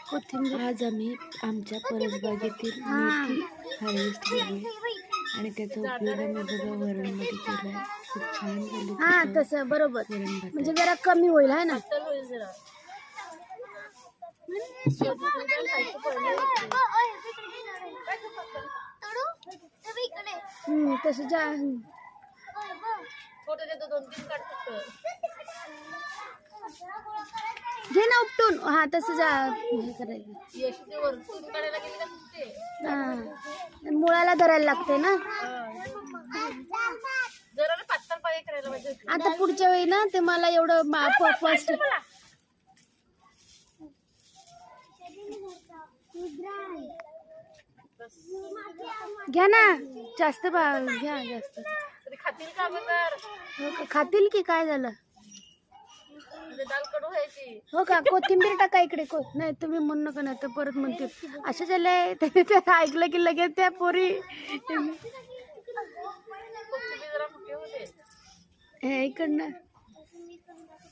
कोथिंबीर. आज आम्ही आमच्या परसबागेतील मेथी हार्वेस्ट केली आणि त्याचा उपयोग आम्ही बघा वरणमध्ये केलाय. खूप छान झाली. हा तसं बरोबर, म्हणजे जरा कमी होईल आहे ना. तसं जा घे ना उपटून. हा तसं जा हे करायचं. हा मुळाला धरायला लागते ना. आता पुढच्या वेळी ना ते मला एवढं फर्स्ट घ्या ना. जास्त घ्या जास्त. खातील का अगोदर? हो का, खातील की काय झालं. दाल कडू व्हायची. हो का, कोथिंबीर टाका इकडे. नाही तुम्ही म्हणू नका ना तर परत म्हणतील असं झालंय. ऐकलं की लगेच त्या पोरी जरा मोठी होते. इकडनं